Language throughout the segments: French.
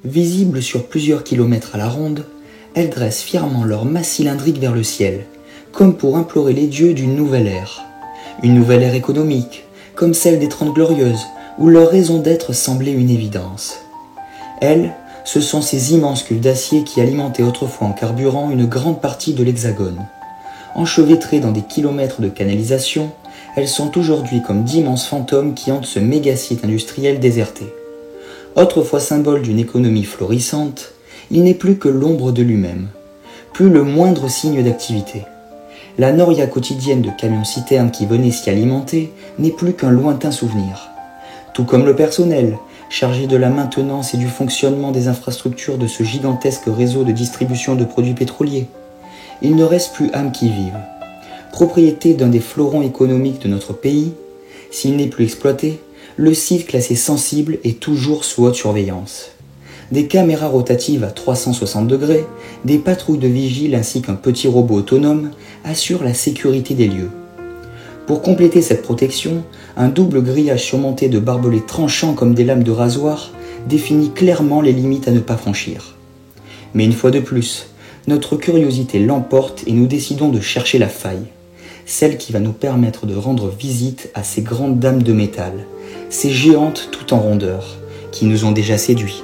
Visibles sur plusieurs kilomètres à la ronde, elles dressent fièrement leurs mâts cylindriques vers le ciel, comme pour implorer les dieux d'une nouvelle ère. Une nouvelle ère économique, comme celle des 30 Glorieuses, où leur raison d'être semblait une évidence. Elles, ce sont ces immenses cuves d'acier qui alimentaient autrefois en carburant une grande partie de l'Hexagone. Enchevêtrées dans des kilomètres de canalisation, elles sont aujourd'hui comme d'immenses fantômes qui hantent ce méga-site industriel déserté. Autrefois symbole d'une économie florissante, il n'est plus que l'ombre de lui-même, plus le moindre signe d'activité. La noria quotidienne de camions-citernes qui venaient s'y alimenter n'est plus qu'un lointain souvenir. Tout comme le personnel, chargé de la maintenance et du fonctionnement des infrastructures de ce gigantesque réseau de distribution de produits pétroliers. Il ne reste plus âme qui vive. Propriété d'un des fleurons économiques de notre pays, s'il n'est plus exploité, le site classé sensible est toujours sous haute surveillance. Des caméras rotatives à 360 degrés, des patrouilles de vigile ainsi qu'un petit robot autonome assurent la sécurité des lieux. Pour compléter cette protection, un double grillage surmonté de barbelés tranchants comme des lames de rasoir définit clairement les limites à ne pas franchir. Mais une fois de plus, notre curiosité l'emporte et nous décidons de chercher la faille, celle qui va nous permettre de rendre visite à ces grandes dames de métal, ces géantes tout en rondeur, qui nous ont déjà séduits.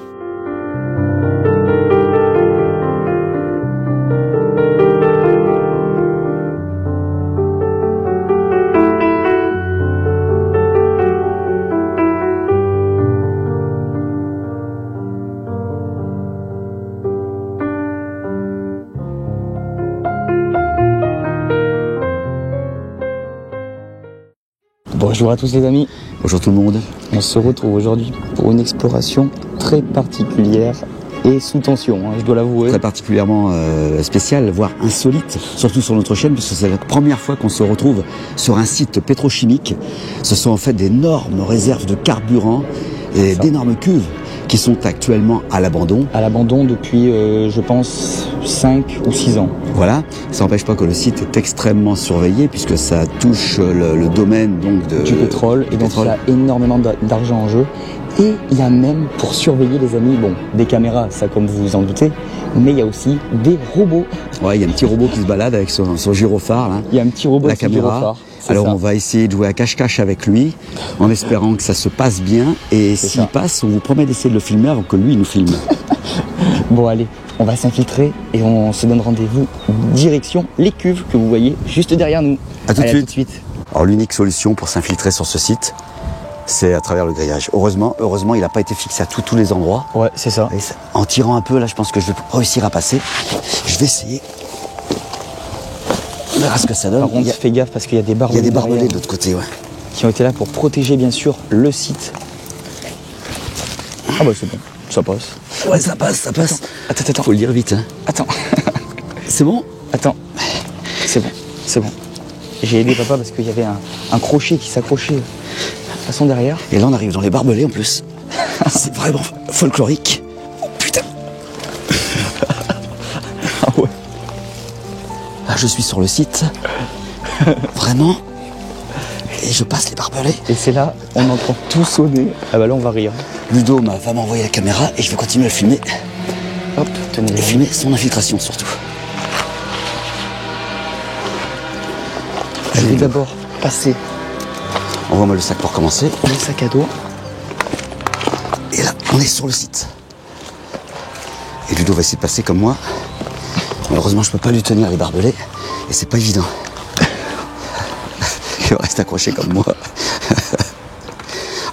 Bonjour à tous les amis. Bonjour tout le monde. On se retrouve aujourd'hui pour une exploration très particulière et sous tension, je dois l'avouer. Très particulièrement spéciale, voire insolite, surtout sur notre chaîne, parce que c'est la première fois qu'on se retrouve sur un site pétrochimique. Ce sont en fait d'énormes réserves de carburant et d'énormes cuves qui sont actuellement à l'abandon. À l'abandon depuis, je pense, 5 ou 6 ans. Voilà, ça n'empêche pas que le site est extrêmement surveillé puisque ça touche le domaine donc du pétrole, et donc il y a énormément d'argent en jeu. Et il y a même, pour surveiller les amis, des caméras, ça comme vous vous en doutez, mais il y a aussi des robots. Ouais, il y a un petit robot qui se balade avec son gyrophare là. Il y a un petit robot la caméra. Gyrophare. Alors on va essayer de jouer à cache-cache avec lui, en espérant que ça se passe bien. Et s'il passe, on vous promet d'essayer de le filmer avant que lui nous filme. Bon allez, on va s'infiltrer et on se donne rendez-vous direction les cuves que vous voyez juste derrière nous. À tout de suite. Alors l'unique solution pour s'infiltrer sur ce site, c'est à travers le grillage. Heureusement, il n'a pas été fixé à tous les endroits. Ouais, c'est ça. Et en tirant un peu, là, je pense que je vais réussir à passer. Je vais essayer. On verra ce que ça donne. Par contre, fais gaffe parce qu'il y a des barbelés. Il y a des barbelés de l'autre côté, ouais. Qui ont été là pour protéger, bien sûr, le site. Ah bah c'est bon, ça passe. Ouais, ça passe. Attends. Faut le dire vite, hein. Attends. C'est bon? Attends. C'est bon. J'ai aidé papa parce qu'il y avait un crochet qui s'accrochait de façon derrière. Et là, on arrive dans les barbelés en plus. C'est vraiment folklorique. Oh putain. Ah ouais. Là, je suis sur le site. Vraiment. Et je passe les barbelés. Et c'est là, on entend tout sonner. Ah bah là, on va rire. Ludo va m'envoyer la caméra et je vais continuer à filmer. Hop, tenez. Et filmer son infiltration surtout. Je vais d'abord passer. Envoie-moi le sac pour commencer. Le sac à dos. Et là, on est sur le site. Et Ludo va essayer de passer comme moi. Malheureusement, je peux pas lui tenir les barbelés. Et c'est pas évident. Il reste accroché comme moi.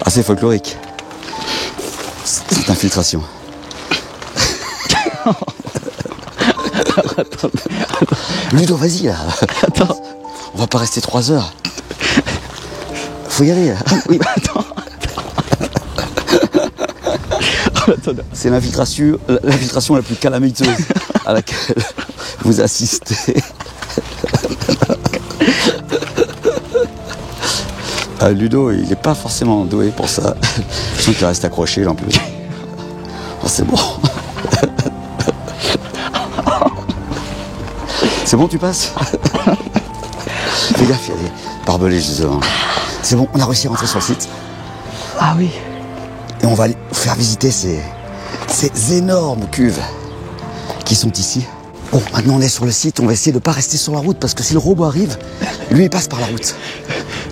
Assez folklorique. Cette infiltration. Attends. Ludo, vas-y là. Attends. On va pas rester 3 heures. Faut y aller là. Oui, attends. C'est l'infiltration la plus calamiteuse à laquelle vous assistez. Ludo, il n'est pas forcément doué pour ça. Je sens qu'il reste accroché là en plus. Oh, c'est bon. C'est bon, tu passes? Fais gaffe, il y a des barbelés juste devant. C'est bon, on a réussi à rentrer sur le site. Ah oui. Et on va aller vous faire visiter ces ces énormes cuves qui sont ici. Bon, maintenant on est sur le site, on va essayer de ne pas rester sur la route parce que si le robot arrive, lui il passe par la route.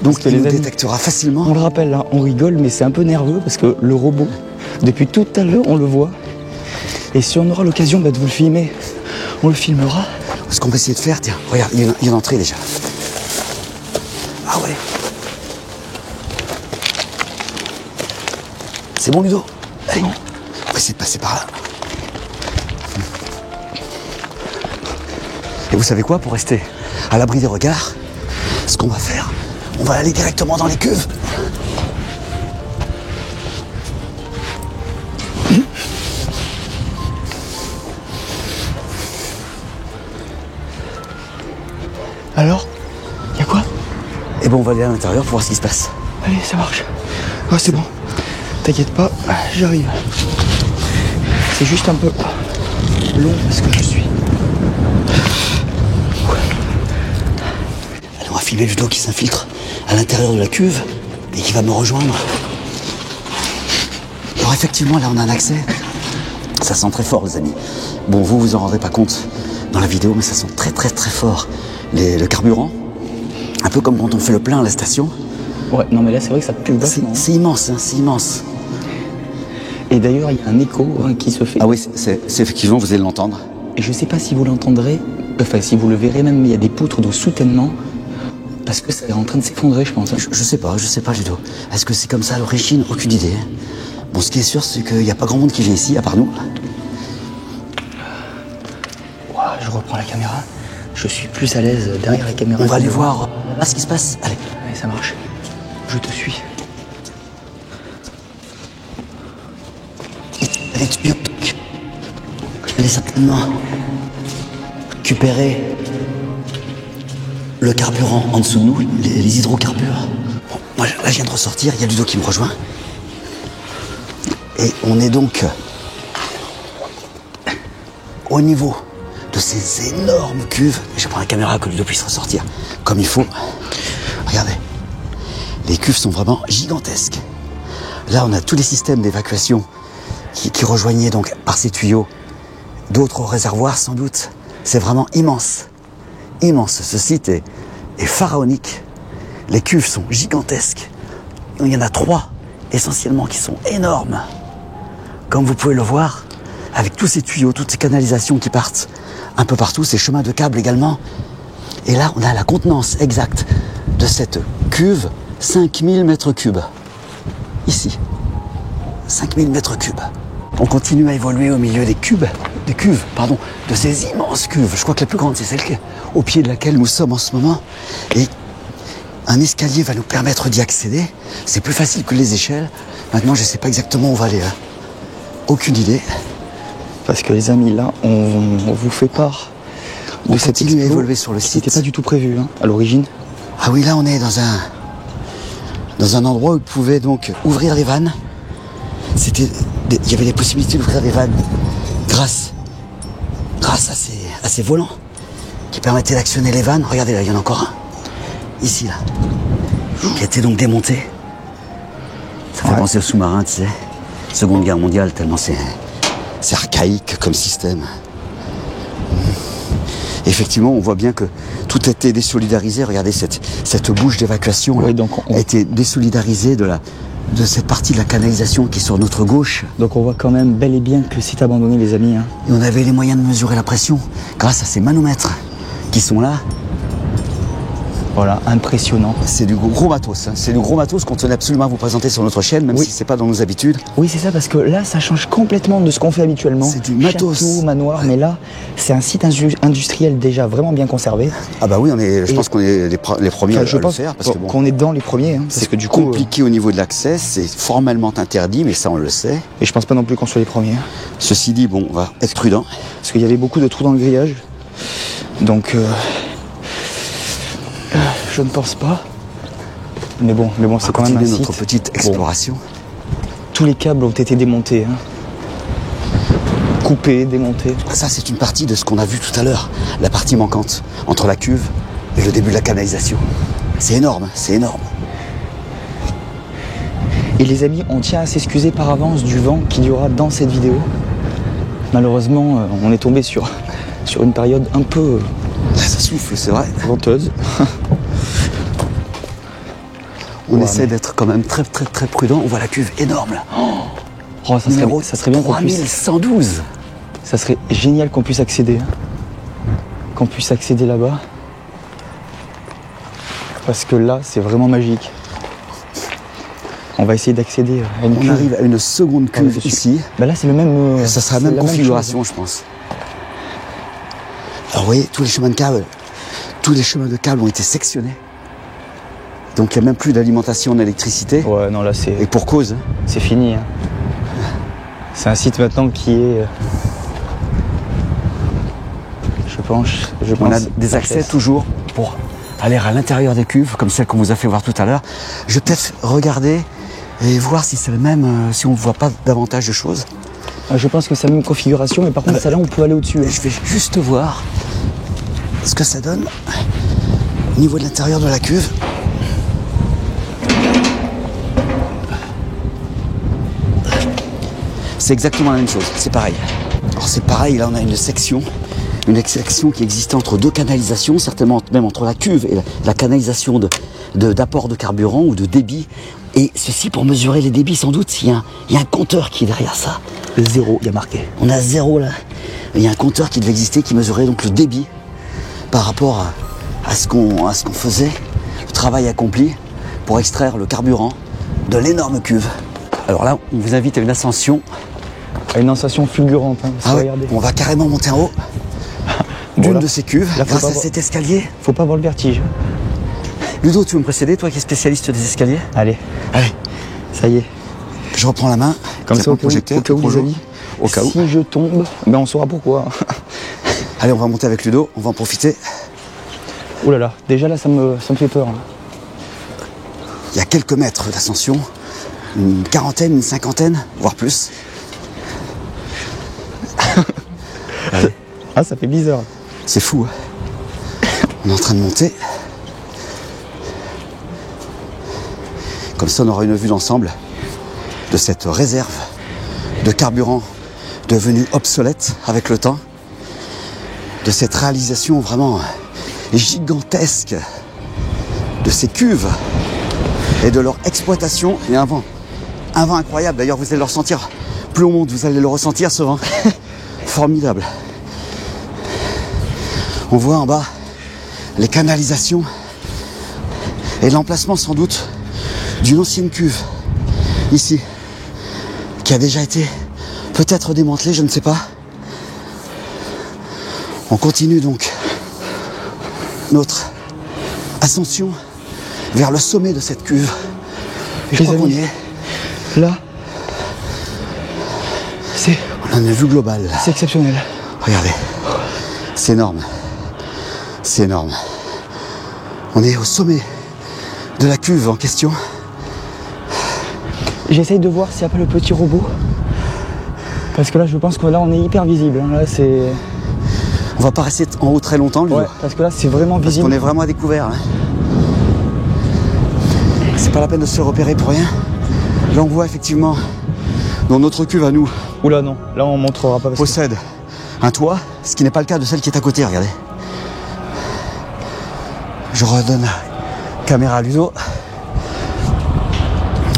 Donc il nous détectera facilement. On le rappelle, là, on rigole, mais c'est un peu nerveux parce que le robot, depuis tout à l'heure, on le voit. Et si on aura l'occasion de vous le filmer, on le filmera. Ce qu'on va essayer de faire, tiens, regarde, il y a une entrée déjà. Ah ouais. C'est bon, Ludo? C'est bon. On va essayer de passer par là. Et vous savez quoi, pour rester à l'abri des regards, ce qu'on va faire, on va aller directement dans les cuves. Alors, y a quoi? Et bon, on va aller à l'intérieur pour voir ce qui se passe. Allez, ça marche. Ah, c'est bon. T'inquiète pas, j'arrive. C'est juste un peu long parce que je suis... Allez, on va filmer Ludo qui s'infiltre à l'intérieur de la cuve et qui va me rejoindre. Alors effectivement, là on a un accès. Ça sent très fort, les amis. Bon, vous vous en rendrez pas compte dans la vidéo, mais ça sent très très très fort. Le carburant, un peu comme quand on fait le plein à la station. Ouais, non mais là c'est vrai que ça pue vachement. C'est immense, hein, c'est immense. Et d'ailleurs, il y a un écho qui se fait. Ah oui, c'est effectivement, vous allez l'entendre. Et je sais pas si vous l'entendrez, enfin si vous le verrez même, mais il y a des poutres de soutènement, parce que ça est en train de s'effondrer, je pense. Je sais pas, Ludo. Est-ce que c'est comme ça à l'origine? Aucune idée. Bon, ce qui est sûr, c'est qu'il n'y a pas grand monde qui vient ici, à part nous. Ouah, je reprends la caméra. Je suis plus à l'aise derrière la caméra. On va aller voir là ce qui se passe. Allez. Allez, ça marche. Je te suis. Les tuyaux. Allez certainement récupérer le carburant en dessous de nous, les hydrocarbures. Bon, moi là je viens de ressortir, il y a Ludo qui me rejoint. Et on est donc au niveau de ces énormes cuves. Je prends la caméra que Ludo puisse ressortir comme il faut. Regardez, les cuves sont vraiment gigantesques. Là on a tous les systèmes d'évacuation qui rejoignaient donc par ces tuyaux d'autres réservoirs sans doute. C'est vraiment immense. Immense. Ce site est pharaonique. Les cuves sont gigantesques. Il y en a 3 essentiellement qui sont énormes. Comme vous pouvez le voir, avec tous ces tuyaux, toutes ces canalisations qui partent un peu partout, ces chemins de câbles également. Et là, on a la contenance exacte de cette cuve, 5000 mètres cubes. Ici. 5000 mètres cubes. On continue à évoluer au milieu des cuves, de ces immenses cuves. Je crois que la plus grande, c'est celle au pied de laquelle nous sommes en ce moment. Et un escalier va nous permettre d'y accéder. C'est plus facile que les échelles. Maintenant, je ne sais pas exactement où on va aller. Aucune idée. Parce que les amis, là, on vous fait part de cette explo. Évoluer sur le site. C'était pas du tout prévu, hein, à l'origine. Ah oui, là, on est dans un endroit où vous pouvez donc ouvrir les vannes. Il y avait des possibilités d'ouvrir des vannes grâce à ces volants qui permettaient d'actionner les vannes. Regardez là, il y en a encore un. Ici, là. Qui a été donc démonté. Ça fait penser au sous-marin, tu sais. Seconde Guerre mondiale, tellement c'est archaïque comme système. Effectivement, on voit bien que tout a été désolidarisé. Regardez, cette bouche d'évacuation a été désolidarisée de cette partie de la canalisation qui est sur notre gauche. Donc on voit quand même bel et bien que c'est abandonné, les amis. Hein. Et on avait les moyens de mesurer la pression grâce à ces manomètres qui sont là. Voilà, impressionnant. C'est du gros matos. Hein. C'est du gros matos qu'on tenait absolument à vous présenter sur notre chaîne, même si c'est pas dans nos habitudes. Oui, c'est ça, parce que là, ça change complètement de ce qu'on fait habituellement. C'est du matos. Château, manoir, mais là, c'est un site industriel déjà vraiment bien conservé. Ah bah oui, je pense qu'on est les premiers à le faire. Parce qu'on est dans les premiers. Hein, parce que du coup, compliqué au niveau de l'accès, c'est formellement interdit, mais ça on le sait. Et je pense pas non plus qu'on soit les premiers. Ceci dit, bon, on va être prudent. Parce qu'il y avait beaucoup de trous dans le grillage. Donc... je ne pense pas. Mais bon, c'est quand même un site. Notre petite exploration. Bon, tous les câbles ont été démontés. Hein. Coupés, démontés. Ça, c'est une partie de ce qu'on a vu tout à l'heure. La partie manquante entre la cuve et le début de la canalisation. C'est énorme, c'est énorme. Et les amis, on tient à s'excuser par avance du vent qu'il y aura dans cette vidéo. Malheureusement, on est tombé sur une période un peu Ça souffle, c'est vrai. venteuse. On essaie d'être quand même très prudent. On voit la cuve énorme là. Oh, ça serait bien qu'on puisse... 3112. Ça serait génial qu'on puisse accéder. Qu'on puisse accéder là-bas. Parce que là, c'est vraiment magique. On va essayer d'accéder à une cuve. On arrive à une seconde cuve ici. Bah là, c'est le même... Ça sera la même configuration, je pense. Alors vous voyez, tous les chemins de câbles ont été sectionnés. Donc il n'y a même plus d'alimentation en électricité. Ouais, non, là, c'est... Et pour cause. C'est fini. Hein. C'est un site maintenant qui est... Je pense On a des accès toujours pour aller à l'intérieur des cuves, comme celle qu'on vous a fait voir tout à l'heure. Je vais peut-être regarder et voir si c'est le même, si on ne voit pas davantage de choses. Je pense que c'est la même configuration, mais par contre, celle-là, on peut aller au-dessus. Je vais juste voir ce que ça donne au niveau de l'intérieur de la cuve. C'est exactement la même chose, c'est pareil. Alors c'est pareil, là on a une section qui existait entre deux canalisations, certainement même entre la cuve et la canalisation d'apport de carburant ou de débit. Et ceci pour mesurer les débits sans doute, il y a un compteur qui est derrière ça. Le 0, il y a marqué. On a 0 là. Il y a un compteur qui devait exister qui mesurait donc le débit par rapport à ce qu'on faisait, le travail accompli pour extraire le carburant de l'énorme cuve. Alors là, on vous invite à une ascension. À une ascension fulgurante. Hein, ah ouais, on va carrément monter en haut d'une de ces cuves là, grâce à cet escalier. Faut pas avoir le vertige. Ludo, tu veux me précéder, toi qui es spécialiste des escaliers? Allez, ça y est. Je reprends la main. Comme ça, au cas où, les amis, si je tombe, ben on saura pourquoi. Allez, on va monter avec Ludo, on va en profiter. Oh là là, déjà là, ça me fait peur. Hein. Il y a quelques mètres d'ascension, une quarantaine, une cinquantaine, voire plus. Ah, ça fait bizarre. C'est fou. On est en train de monter. Comme ça, on aura une vue d'ensemble de cette réserve de carburant devenue obsolète avec le temps. De cette réalisation vraiment gigantesque de ces cuves et de leur exploitation. Et un vent incroyable. D'ailleurs, vous allez le ressentir. Plus on monte, vous allez le ressentir, ce vent. Formidable. On voit en bas les canalisations et l'emplacement sans doute d'une ancienne cuve ici qui a déjà été peut-être démantelée, je ne sais pas. On continue donc notre ascension vers le sommet de cette cuve. Et je crois qu'on y est. Là, on a une vue globale. C'est exceptionnel. Regardez, c'est énorme. C'est énorme. On est au sommet de la cuve en question. J'essaye de voir s'il n'y a pas le petit robot. Parce que là, je pense que là, on est hyper visible. Là, c'est... On va pas rester en haut très longtemps, lui. Ouais, parce que là, c'est vraiment visible. Parce qu'on est vraiment à découvert. Hein. C'est pas la peine de se repérer pour rien. Là, on voit effectivement dans notre cuve à nous. Oula, non. Là, on montrera pas. Possède un toit, ce qui n'est pas le cas de celle qui est à côté. Regardez. Je redonne la caméra à Ludo.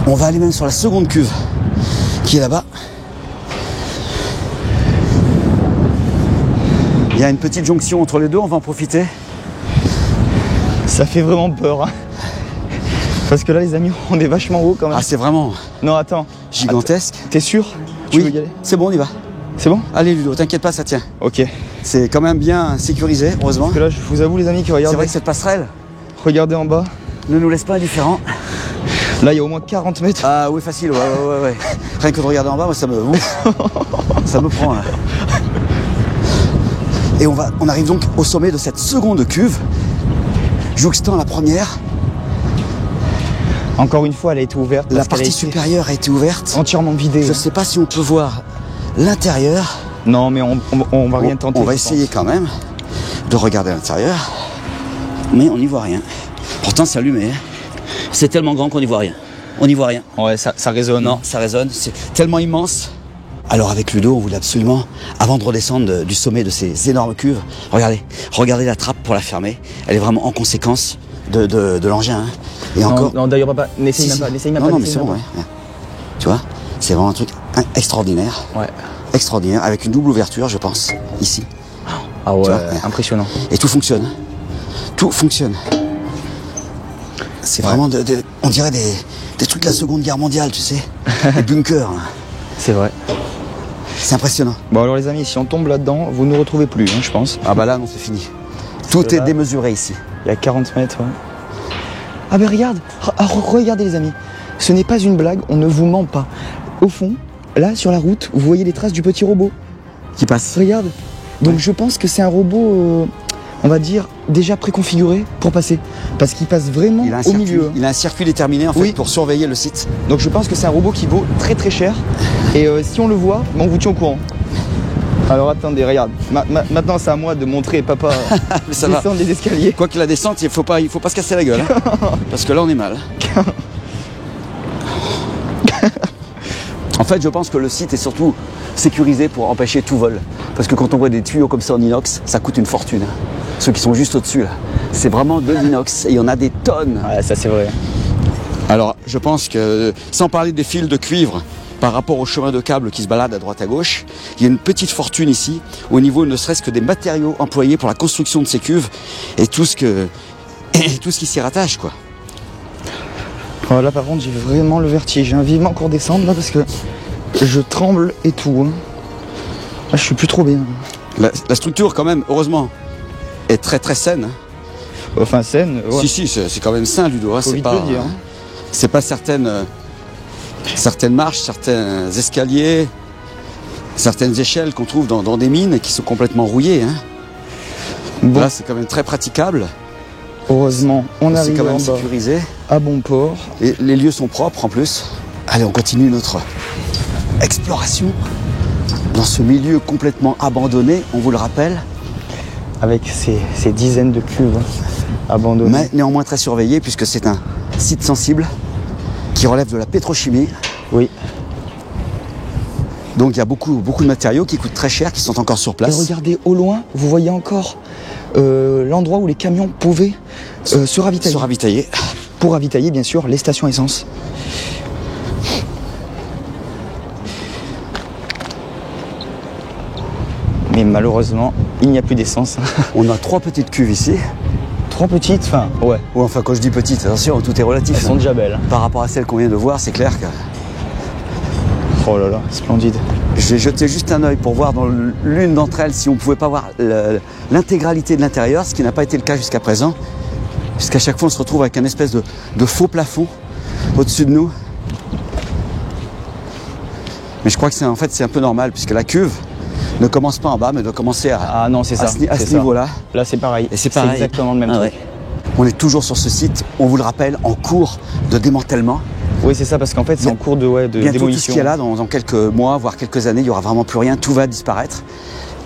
On va aller même sur la seconde cuve qui est là-bas. Il y a une petite jonction entre les deux, on va en profiter. Ça fait vraiment peur. Hein. Parce que là, les amis, on est vachement haut quand même. Ah, c'est vraiment... Non, attends. Gigantesque. T'es sûr? Tu veux y aller? C'est bon, on y va. C'est bon? Allez Ludo, t'inquiète pas, ça tient. Ok. C'est quand même bien sécurisé, heureusement. Parce que là, je vous avoue, les amis, qui regardent... C'est vrai que cette passerelle... Regardez en bas. Ne nous laisse pas indifférents. Là, il y a au moins 40 mètres. Ah oui, facile, ouais. Rien que de regarder en bas, moi, ça me... ça me prend, là. Et on arrive donc au sommet de cette seconde cuve, jouxtant la première. Encore une fois, elle a été ouverte. La partie supérieure a été ouverte. Entièrement vidée. Je ne sais pas si on peut voir l'intérieur. Non, mais on va rien tenter. On va essayer quand même de regarder l'intérieur. Mais on n'y voit rien. Pourtant, c'est allumé. Hein. C'est tellement grand qu'on n'y voit rien. On n'y voit rien. Ouais, ça résonne. Non, ça résonne. C'est tellement immense. Alors avec Ludo, on voulait absolument, avant de redescendre du sommet de ces énormes cuves, regardez la trappe pour la fermer. Elle est vraiment en conséquence de l'engin. Hein. Et encore. Non, d'ailleurs papa, n'essaye même pas. Non, mais c'est bon, ouais. Tu vois, c'est vraiment un truc extraordinaire. Ouais. Extraordinaire, avec une double ouverture, je pense, ici. Ah ouais, vois, impressionnant. Et tout fonctionne. Tout fonctionne. C'est vraiment, on dirait des trucs de la Seconde Guerre mondiale, tu sais. Des bunkers. Hein. C'est vrai. C'est impressionnant. Bon alors les amis, si on tombe là-dedans, vous ne nous retrouvez plus, hein, je pense. Ah bah là, non, c'est fini. Tout est là, démesuré ici. Il y a 40 mètres, ouais. Ah ben regarde, regardez les amis. Ce n'est pas une blague, on ne vous ment pas. Au fond, là, sur la route, vous voyez les traces du petit robot. Qui passe. Regarde. Donc je pense que c'est un robot, on va dire, déjà préconfiguré pour passer. Parce qu'il passe vraiment au milieu. Il a un circuit déterminé en fait pour surveiller le site. Donc je pense que c'est un robot qui vaut très très cher. Et si on le voit, on vous tient au courant. Alors attendez, regarde. Maintenant c'est à moi de montrer papa descendre les escaliers. Quoi que la descente, il faut pas se casser la gueule. Hein. Parce que là on est mal. En fait, je pense que le site est surtout sécurisé pour empêcher tout vol. Parce que quand on voit des tuyaux comme ça en inox, ça coûte une fortune. Ceux qui sont juste au-dessus, là. C'est vraiment de l'inox et il y en a des tonnes. Ouais, ça c'est vrai. Alors, je pense que, sans parler des fils de cuivre, par rapport au chemin de câble qui se balade à droite à gauche, il y a une petite fortune ici, au niveau ne serait-ce que des matériaux employés pour la construction de ces cuves et tout ce qui s'y rattache, quoi. Oh, là par contre j'ai vraiment le vertige, j'ai vivement encore descendre là parce que je tremble et tout. Hein. Là, je suis plus trop bien. La structure quand même, heureusement, est très très saine. Enfin saine, ouais. Si, c'est quand même sain Ludo. Hein, c'est pas, dire. C'est pas certaines marches, certains escaliers, certaines échelles qu'on trouve dans des mines et qui sont complètement rouillées. Hein. Bon. Là c'est quand même très praticable. Heureusement, on arrive quand même sécurisé. À bon port. Et les lieux sont propres en plus. Allez, on continue notre exploration dans ce milieu complètement abandonné, on vous le rappelle. Avec ces dizaines de cuves abandonnées. Mais néanmoins très surveillé puisque c'est un site sensible qui relève de la pétrochimie. Oui. Donc il y a beaucoup de matériaux qui coûtent très cher, qui sont encore sur place. Et regardez, au loin, vous voyez encore l'endroit où les camions pouvaient se ravitailler. Pour ravitailler, bien sûr, les stations essence. Mais malheureusement, il n'y a plus d'essence. On a 3 petites cuves ici. 3 petites, enfin, ouais. Ou enfin, quand je dis petites, attention, tout est relatif. Elles sont déjà belles. Par rapport à celles qu'on vient de voir, c'est clair que... Oh là là, splendide. J'ai jeté juste un œil pour voir dans l'une d'entre elles si on pouvait pas voir l'intégralité de l'intérieur, ce qui n'a pas été le cas jusqu'à présent. Puisqu'à chaque fois, on se retrouve avec un espèce de faux plafond au-dessus de nous. Mais je crois que c'est un peu normal, puisque la cuve ne commence pas en bas, mais doit commencer à ce niveau-là. Là, c'est pareil. Et c'est pareil. C'est exactement le même truc. Ouais. On est toujours sur ce site, on vous le rappelle, en cours de démantèlement. Oui, c'est ça, parce qu'en fait, c'est en cours de bientôt démolition. Tout ce qu'il y a là, dans quelques mois, voire quelques années, il n'y aura vraiment plus rien, tout va disparaître.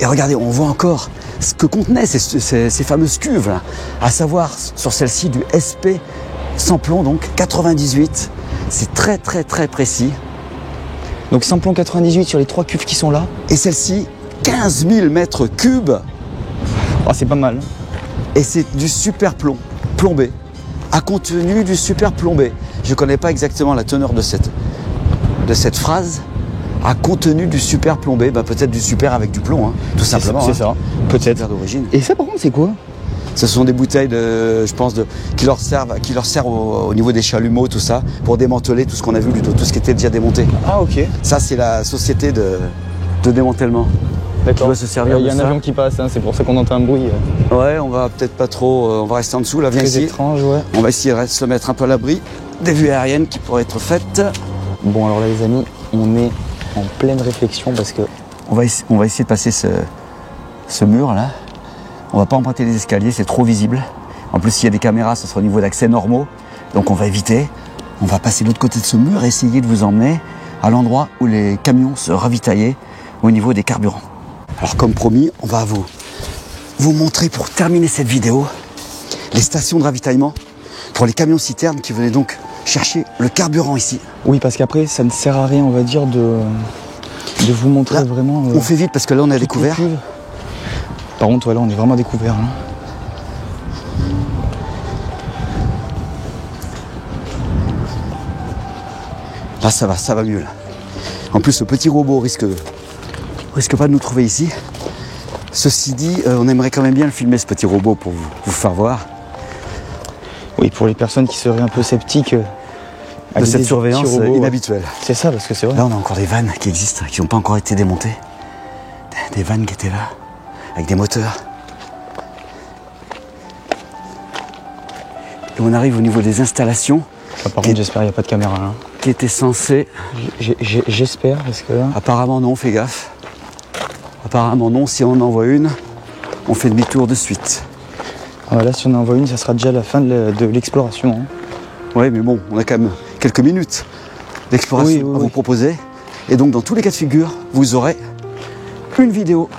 Et regardez, on voit encore ce que contenaient ces fameuses cuves, là, à savoir sur celle-ci du SP sans plomb, donc 98. C'est très très très précis. Donc sans plomb 98 sur les 3 cuves qui sont là. Et celle-ci, 15 000 mètres cubes. Oh, c'est pas mal. Et c'est du super plomb, plombé, à contenu du super plombé. Je ne connais pas exactement la teneur de cette phrase. À contenu du super plombé, bah peut-être du super avec du plomb, hein, tout simplement. C'est ça, peut-être. D'origine. Et ça, par contre, c'est quoi? Ce sont des bouteilles qui leur servent au niveau des chalumeaux, tout ça, pour démanteler tout ce qu'on a vu, tout ce qui était déjà démonté. Ah, ok. Ça, c'est la société de démantèlement. D'accord. Qui va se servir Il y a un avion qui passe, hein, c'est pour ça qu'on entend un bruit. Ouais, on va peut-être pas trop, on va rester en dessous, là, viens ici. Très étrange, ouais. On va essayer de se mettre un peu à l'abri des vues aériennes qui pourraient être faites. Bon, alors là, les amis, on est en pleine réflexion parce que... On va essayer de passer ce mur là. On va pas emprunter les escaliers, c'est trop visible. En plus, s'il y a des caméras, ce sera au niveau d'accès normaux. Donc on va éviter. On va passer de l'autre côté de ce mur et essayer de vous emmener à l'endroit où les camions se ravitaillaient au niveau des carburants. Alors comme promis, on va vous montrer pour terminer cette vidéo les stations de ravitaillement pour les camions citernes qui venaient donc chercher le carburant ici. Oui, parce qu'après, ça ne sert à rien, on va dire, de vous montrer Là, vraiment. on fait vite parce que là on est à découvert. Par contre, là on est vraiment à découvert. Hein. Là ça va mieux là. En plus le petit robot risque pas de nous trouver ici. Ceci dit, on aimerait quand même bien le filmer ce petit robot pour vous faire voir. Oui, pour les personnes qui seraient un peu sceptiques de cette surveillance inhabituelle. C'est ça, parce que c'est vrai. Là on a encore des vannes qui existent, qui n'ont pas encore été démontées. Des vannes qui étaient là, avec des moteurs. Et on arrive au niveau des installations. Ah, par contre, j'espère qu'il n'y a pas de caméra là. Qui étaient censées... J'espère, parce que là... Apparemment non, fais gaffe. Apparemment non, si on en envoie une, on fait demi-tour de suite. Ah, là, si on en envoie une, ça sera déjà la fin de l'exploration. Hein. Oui, mais bon, on a quand même quelques minutes d'exploration à vous proposer. Et donc, dans tous les cas de figure, vous aurez une vidéo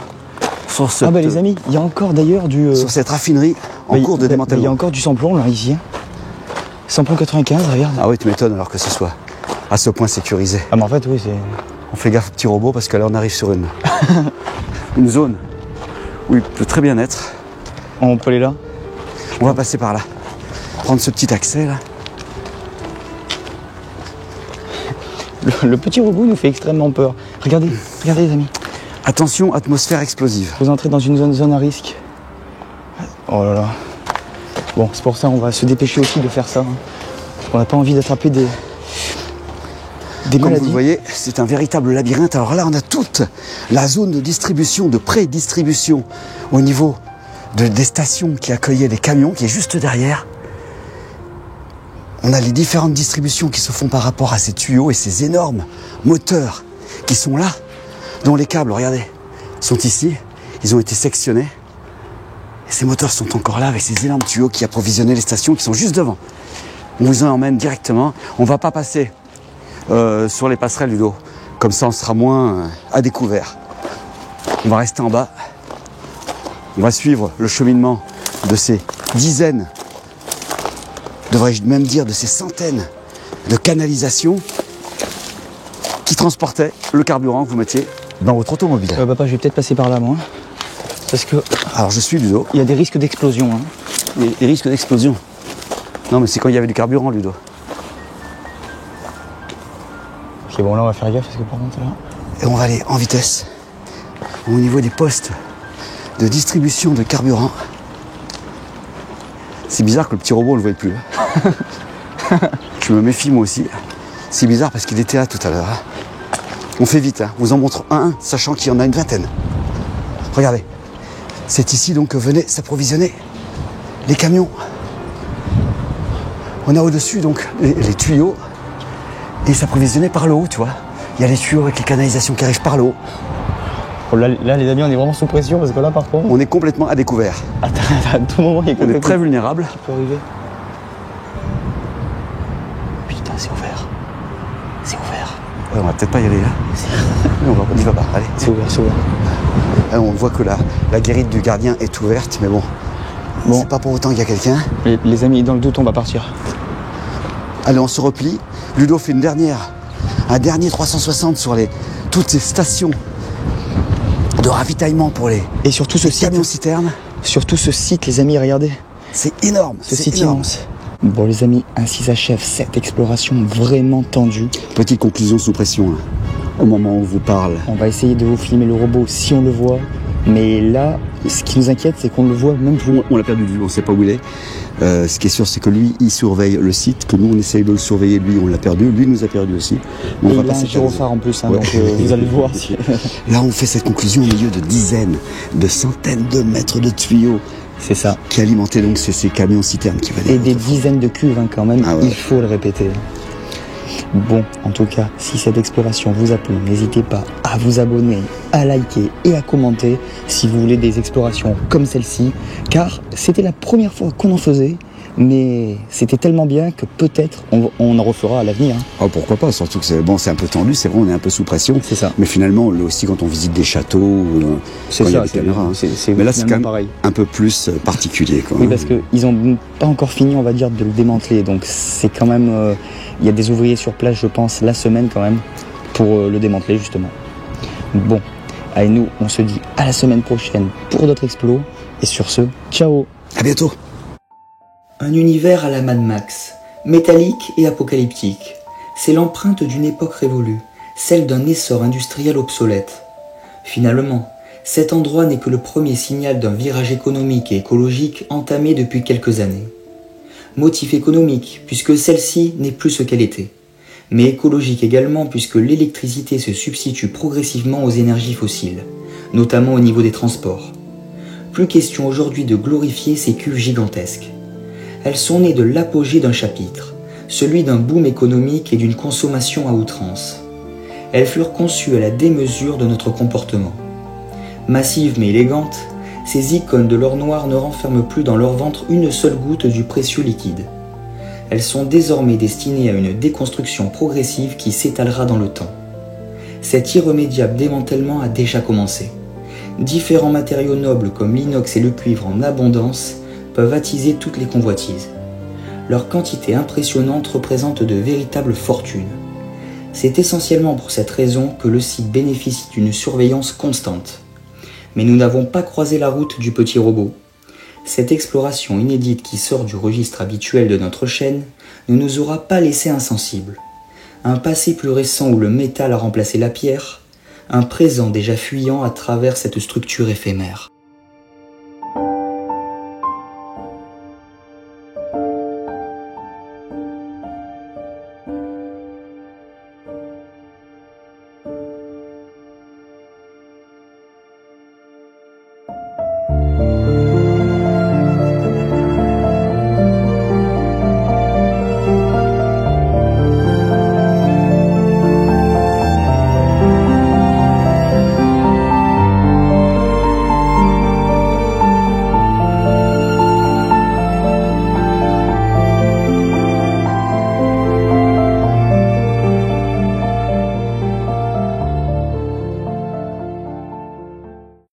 sur cette, les amis, il y a encore d'ailleurs du... sur cette raffinerie en cours de démantèlement. Il y a encore du samplon, là, ici. Samplon 95, regarde. Ah oui, tu m'étonnes alors que ce soit à ce point sécurisé. Ah, mais en fait, oui, c'est... On fait gaffe au petit robot parce que là, on arrive sur une zone où il peut très bien être. On peut aller là? On va passer par là. Prendre ce petit accès, là. Le petit robot nous fait extrêmement peur. Regardez les amis. Attention, atmosphère explosive. Vous entrez dans une zone à risque. Oh là là. Bon, c'est pour ça qu'on va se dépêcher aussi de faire ça. Hein. Parce qu'on n'a pas envie d'attraper des Comme maladies. vous le voyez, c'est un véritable labyrinthe. Alors là, on a toute la zone de distribution, de pré-distribution au niveau des stations qui accueillaient les camions, qui est juste derrière. On a les différentes distributions qui se font par rapport à ces tuyaux et ces énormes moteurs qui sont là, dont les câbles, regardez, sont ici. Ils ont été sectionnés. Et ces moteurs sont encore là avec ces énormes tuyaux qui approvisionnaient les stations qui sont juste devant. On vous en emmène directement. On ne va pas passer sur les passerelles du dos. Comme ça, on sera moins à découvert. On va rester en bas. On va suivre le cheminement de ces dizaines, devrais-je même dire de ces centaines de canalisations qui transportaient le carburant que vous mettiez dans votre automobile. Papa, je vais peut-être passer par là, moi. Parce que... Alors, je suis Ludo. Il y a des risques d'explosion. Hein. Des risques d'explosion. Non, mais c'est quand il y avait du carburant, Ludo. Ok, bon, là, on va faire gaffe parce que par contre, là... Et on va aller en vitesse au niveau des postes de distribution de carburant. C'est bizarre que le petit robot, on ne le voit plus. Je me méfie, moi aussi. C'est bizarre parce qu'il était là tout à l'heure. Hein. On fait vite, hein. On vous en montre un, sachant qu'il y en a une vingtaine. Regardez. C'est ici donc que venaient s'approvisionner les camions. On a au-dessus donc les tuyaux et s'approvisionner par le haut, tu vois. Il y a les tuyaux avec les canalisations qui arrivent par le haut. Oh, là, les amis, on est vraiment sous pression parce que là, par contre... On est complètement à découvert. À tout moment, il y a On est très vulnérable. qui peut arriver. Putain, c'est ouvert. C'est ouvert. Ouais, on va peut-être pas y aller là. Mais on y va pas. Allez. C'est ouvert, c'est ouvert. Là, on voit que la guérite du gardien est ouverte, mais bon. C'est pas pour autant qu'il y a quelqu'un. Les amis, dans le doute, on va partir. Allez, on se replie. Ludo fait un dernier 360 sur toutes ces stations de ravitaillement pour les surtout ce camions citernes. Surtout ce site, les amis, regardez. C'est énorme. Ce site immense. Bon, les amis, ainsi s'achève cette exploration vraiment tendue. Petite conclusion sous pression, là, au moment où on vous parle. On va essayer de vous filmer le robot si on le voit. Mais là, ce qui nous inquiète, c'est qu'on le voit même plus. On l'a perdu de vue, on ne sait pas où il est. Ce qui est sûr, c'est que lui, il surveille le site, que nous, on essaye de le surveiller, lui, on l'a perdu, lui nous a perdu aussi. On va passer un gyrophare en plus, hein, ouais. Donc vous allez le voir. Là, on fait cette conclusion au milieu de dizaines, de centaines de mètres de tuyaux. C'est ça. Qui alimentaient donc ces camions citernes qui venaient. Et des dizaines de cuves, hein, quand même, ouais. Il faut le répéter. Bon, en tout cas, si cette exploration vous a plu, n'hésitez pas à vous abonner, à liker et à commenter si vous voulez des explorations comme celle-ci, car c'était la première fois qu'on en faisait, mais c'était tellement bien que peut-être on en refera à l'avenir. Hein. Oh, pourquoi pas, surtout que c'est un peu tendu, c'est vrai, on est un peu sous pression. C'est ça. Mais finalement, là aussi, quand on visite des châteaux, c'est quand ça, il y a des caméras, hein. Mais là, c'est quand même pareil. Un peu plus particulier. Quoi. Oui, parce qu'ils n'ont pas encore fini, on va dire, de le démanteler, donc c'est quand même... Il y a des ouvriers sur place, je pense, la semaine quand même, pour le démanteler justement. Bon, allez, nous, on se dit à la semaine prochaine pour d'autres explos. Et sur ce, ciao! À bientôt. Un univers à la Mad Max, métallique et apocalyptique. C'est l'empreinte d'une époque révolue, celle d'un essor industriel obsolète. Finalement, cet endroit n'est que le premier signal d'un virage économique et écologique entamé depuis quelques années. Motif économique, puisque celle-ci n'est plus ce qu'elle était. Mais écologique également, puisque l'électricité se substitue progressivement aux énergies fossiles, notamment au niveau des transports. Plus question aujourd'hui de glorifier ces cuves gigantesques. Elles sont nées de l'apogée d'un chapitre, celui d'un boom économique et d'une consommation à outrance. Elles furent conçues à la démesure de notre comportement. Massives mais élégantes, ces icônes de l'or noir ne renferment plus dans leur ventre une seule goutte du précieux liquide. Elles sont désormais destinées à une déconstruction progressive qui s'étalera dans le temps. Cet irrémédiable démantèlement a déjà commencé. Différents matériaux nobles comme l'inox et le cuivre en abondance peuvent attiser toutes les convoitises. Leur quantité impressionnante représente de véritables fortunes. C'est essentiellement pour cette raison que le site bénéficie d'une surveillance constante. Mais nous n'avons pas croisé la route du petit robot. Cette exploration inédite qui sort du registre habituel de notre chaîne ne nous aura pas laissé insensibles. Un passé plus récent où le métal a remplacé la pierre, un présent déjà fuyant à travers cette structure éphémère.